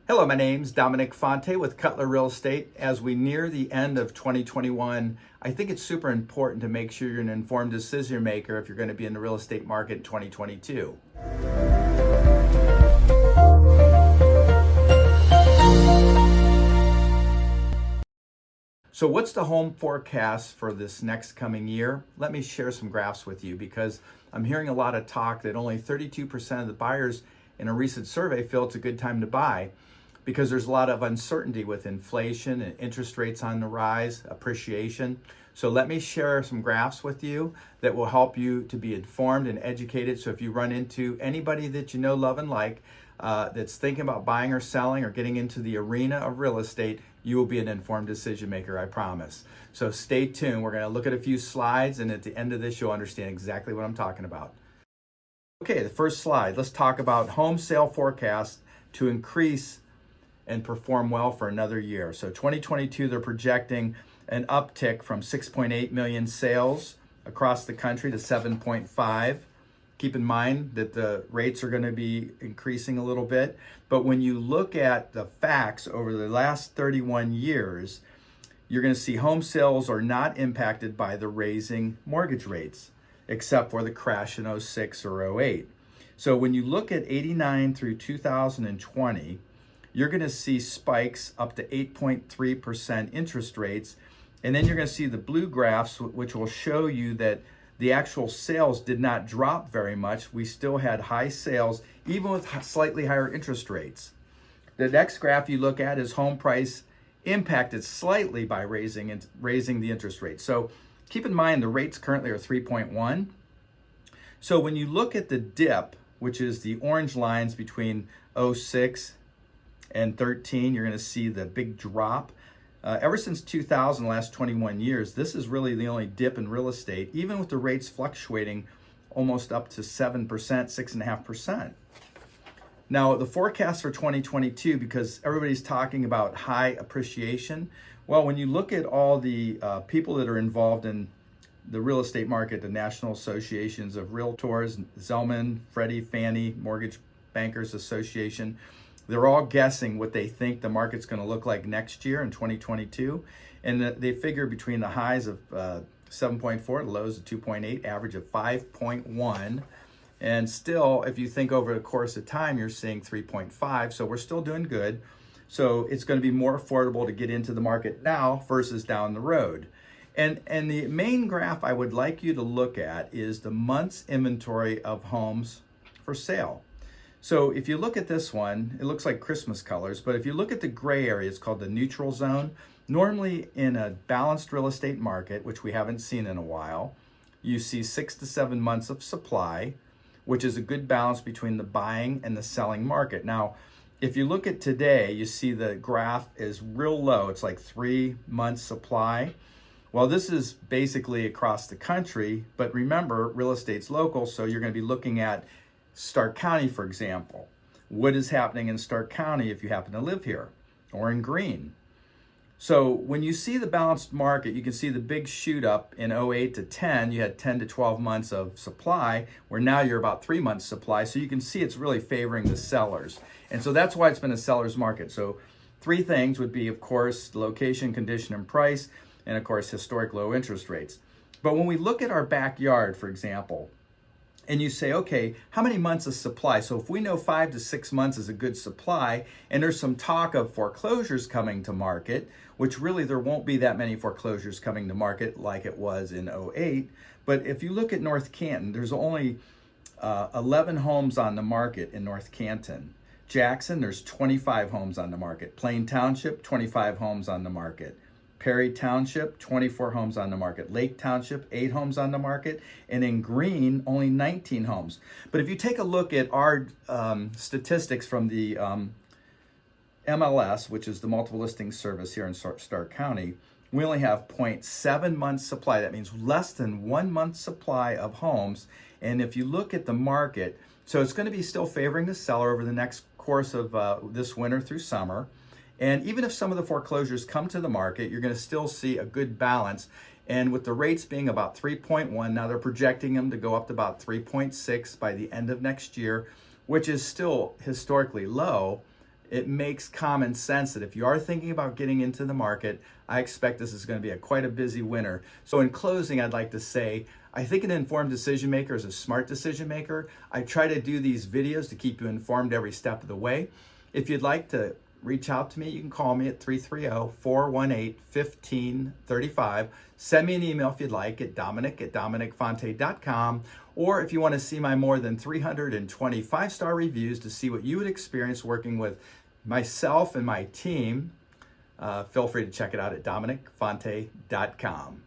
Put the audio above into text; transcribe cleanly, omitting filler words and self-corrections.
Hello, my name's Dominic with Cutler Real Estate. As we near the end of 2021, I think it's super important to make sure you're an informed decision maker if you're going to be in the real estate market in 2022. So what's the home forecast for this next coming year? Let me share some graphs with you because I'm hearing a lot of talk that only 32% of the buyers in a recent survey feel it's a good time to buy because there's a lot of uncertainty with inflation and interest rates on the rise, appreciation. So let me share some graphs with you that will help you to be informed and educated. So if you run into anybody that you know, love, and like, that's thinking about buying or selling or getting into the arena of real estate, you will be an informed decision maker, I promise. So stay tuned. We're going to look at a few slides, and at the end of this, you'll understand exactly what I'm talking about. Okay, the first slide, let's talk about home sale forecast to increase and perform well for another year. So 2022, they're projecting an uptick from 6.8 million sales across the country to 7.5. Keep in mind that the rates are going to be increasing a little bit. But when you look at the facts over the last 31 years, you're going to see home sales are not impacted by the raising mortgage rates, except for the crash in 06 or 08. So when you look at 89 through 2020, you're going to see spikes up to 8.3% interest rates. And then you're going to see the blue graphs, which will show you that the actual sales did not drop very much. We still had high sales, even with slightly higher interest rates. The next graph you look at is home price impacted slightly by raising the interest rate. So keep in mind the rates currently are 3.1. So when you look at the dip, which is the orange lines between 06 and 13, you're going to see the big drop. Ever since 2000, the last 21 years, this is really the only dip in real estate, even with the rates fluctuating almost up to 7%, 6.5%. Now, the forecast for 2022, because everybody's talking about high appreciation, well, when you look at all the people that are involved in the real estate market, the National Associations of Realtors, Zelman, Freddie, Fannie, Mortgage Bankers Association, they're all guessing what they think the market's going to look like next year in 2022. And they figure between the highs of 7.4, the lows of 2.8, average of 5.1. And still, if you think over the course of time, you're seeing 3.5. So we're still doing good. So it's going to be more affordable to get into the market now versus down the road. And the main graph I would like you to look at is the month's inventory of homes for sale. So if you look at this one, it looks like Christmas colors, but if you look at the gray area, it's called the neutral zone. Normally in a balanced real estate market, which we haven't seen in a while, you see 6 to 7 months of supply, which is a good balance between the buying and the selling market. Now, if you look at today, you see the graph is real low. It's like 3 months supply. Well, this is basically across the country, but remember, real estate's local, so you're going to be looking at Stark County, for example. What is happening in Stark County if you happen to live here, or in Greene? So when you see the balanced market, you can see the big shoot up in 08 to 10. You had 10 to 12 months of supply, where now you're about 3 months supply. So you can see it's really favoring the sellers. And so that's why it's been a seller's market. So 3 things would be, of course, location, condition, and price, and of course, historic low interest rates. But when we look at our backyard, for example, and you say, okay, how many months of supply? So if we know 5 to 6 months is a good supply, and there's some talk of foreclosures coming to market, which really there won't be that many foreclosures coming to market like it was in 08. But if you look at North Canton, there's only 11 homes on the market in North Canton. Jackson, there's 25 homes on the market. Plain Township, 25 homes on the market. Perry Township, 24 homes on the market. Lake Township, 8 homes on the market. And in Greene, only 19 homes. But if you take a look at our statistics from the MLS, which is the multiple listing service here in Stark County, we only have 0.7 months supply. That means less than 1 month supply of homes. And if you look at the market, so it's going to be still favoring the seller over the next course of this winter through summer. And even if some of the foreclosures come to the market, you're going to still see a good balance. And with the rates being about 3.1, now they're projecting them to go up to about 3.6 by the end of next year, which is still historically low. it makes common sense that if you are thinking about getting into the market, I expect this is going to be quite a busy winter. So in closing, I'd like to say, I think an informed decision maker is a smart decision maker. I try to do these videos to keep you informed every step of the way. If you'd like to reach out to me, you can call me at 330-418-1535. Send me an email if you'd like at dominic@dominicfonte.com. Or if you want to see my more than 320 5-star reviews to see what you would experience working with myself and my team, feel free to check it out at dominicfonte.com.